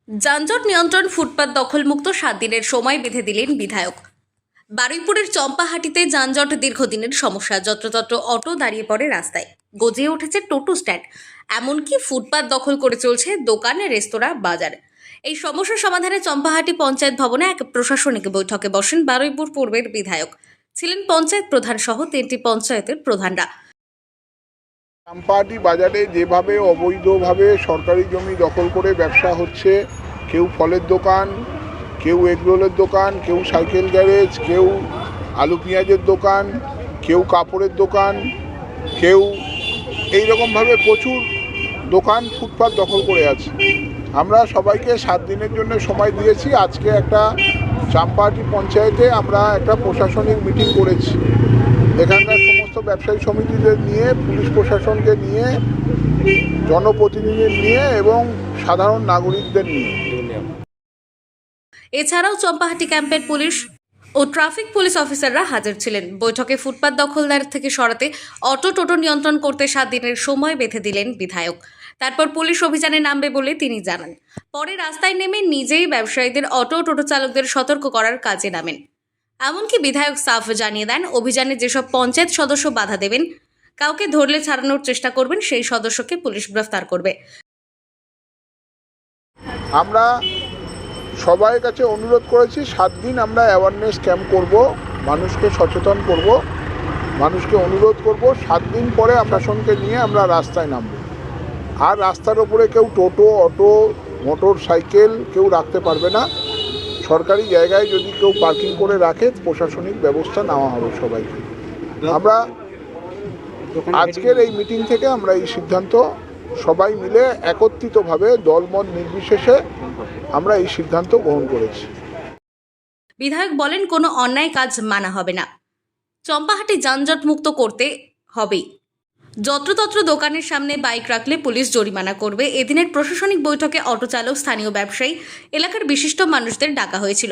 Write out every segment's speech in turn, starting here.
যানজট নিয়ন্ত্রণ ফুটপাত দখলমুক্ত 7 দিনের সময় বেঁধে দিলেন বিধায়ক। বারুইপুরের চম্পাহাটিতে যানজট দীর্ঘদিনের সমস্যা। যত্রতত্র অটো দাঁড়িয়ে পড়ে রাস্তায়, গজিয়ে উঠেছে টোটো স্ট্যান্ড, এমনকি ফুটপাত দখল করে চলছে দোকান, রেস্তোরাঁ, বাজার। এই সমস্যা সমাধানে চম্পাহাটি পঞ্চায়েত ভবনে এক প্রশাসনিক বৈঠকে বসেন বারুইপুর পূর্বের বিধায়ক। ছিলেন পঞ্চায়েত প্রধান সহ 3টি পঞ্চায়েতের প্রধানরা। চম্পাহাটি বাজারে যেভাবে অবৈধভাবে সরকারি জমি দখল করে ব্যবসা হচ্ছে, কেউ ফলের দোকান, কেউ এগরোলের দোকান, কেউ সাইকেল গ্যারেজ, কেউ আলু পেঁয়াজের দোকান, কেউ কাপড়ের দোকান, কেউ এইরকমভাবে প্রচুর দোকান ফুটপাত দখল করে আছে। আমরা সবাইকে 7 দিনের জন্য সময় দিয়েছি। আজকে একটা চম্পাহাটি পঞ্চায়েতে আমরা একটা প্রশাসনিক মিটিং করেছি। এখানকার সমস্ত ব্যবসায়ী সমিতিদের নিয়ে, পুলিশ প্রশাসনকে নিয়ে, জনপ্রতিনিধিদের নিয়ে এবং সাধারণ নাগরিকদের নিয়ে। এছাড়াও চম্পাহাটি ক্যাম্পের পুলিশ ও ট্রাফিক পুলিশ অফিসাররা হাজির ছিলেন। বৈঠকে ফুটপাত দখলদার থেকে সরাতে অটো টোটো নিয়ন্ত্রণ করতে 7 দিনের সময় বেঁধে দিলেন বিধায়ক। তারপর পুলিশ অভিযানে নামবে বলে তিনি জানান। পরে রাস্তায় নেমে নিজেই ব্যবসায়ীদের, অটো টোটো চালকদের সতর্ক করার কাজে নামেন। এমনকি বিধায়ক সাফ জানিয়ে দেন, অভিযানে যেসব পঞ্চায়েত সদস্য বাধা দেবেন, কাউকে ধরলে ছাড়ানোর চেষ্টা করবেন, সেই সদস্যকে পুলিশ গ্রেফতার করবে। আমরা সবার কাছে অনুরোধ করেছি, 7 দিন আমরা অ্যাওয়ারনেস ক্যাম্প করব, মানুষকে সচেতন করব, মানুষকে অনুরোধ করব। 7 দিন পরে প্রশাসনকে নিয়ে আমরা রাস্তায় নামব। আর রাস্তার ওপরে কেউ টোটো, অটো, মোটর সাইকেল কেউ রাখতে পারবে না। সরকারি জায়গায় যদি কেউ পার্কিং করে রাখে, প্রশাসনিক ব্যবস্থা নেওয়া হবে সবাইকে। আমরা আজকের এই মিটিং থেকে আমরা এই সিদ্ধান্ত সবাই মিলে একত্রিতভাবে দলমত নির্বিশেষে আমরা এই সিদ্ধান্ত গ্রহণ করেছি। বিধায়ক বলেন, কোনো অন্যায় কাজ মানা হবে না। চম্পাহাটি যানজট মুক্ত করতে হবেই। যত্রতত্র দোকানের সামনে বাইক রাখলে পুলিশ জরিমানা করবে। এদিনের প্রশাসনিক বৈঠকে অটো চালক, স্থানীয় ব্যবসায়ী, এলাকার বিশিষ্ট মানুষদের ডাকা হয়েছিল।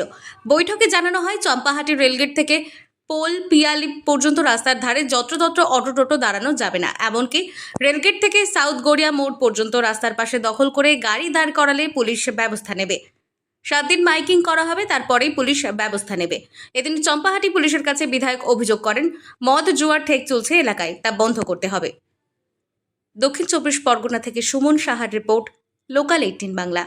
বৈঠকে জানানো হয়, চম্পাহাটি রেলগেট থেকে পোল পিয়ালি পর্যন্ত রাস্তার ধারে যত্রতত্র অটো টোটো দাঁড়ানো যাবে না। এমনকি রেলগেট থেকে সাউথ গড়িয়া মোড় পর্যন্ত রাস্তার পাশে দখল করে গাড়ি দাঁড় করালে পুলিশ ব্যবস্থা নেবে। 7 দিন মাইকিং করা হবে, তারপরেই পুলিশ ব্যবস্থা নেবে। এদিন চম্পাহাটি পুলিশের কাছে বিধায়ক অভিযোগ করেন, মদ জুয়ার ঠেক চলছে এলাকায়, তা বন্ধ করতে হবে। দক্ষিণ 24 পরগনা থেকে সুমন সাহার রিপোর্ট, লোকাল 18 বাংলা।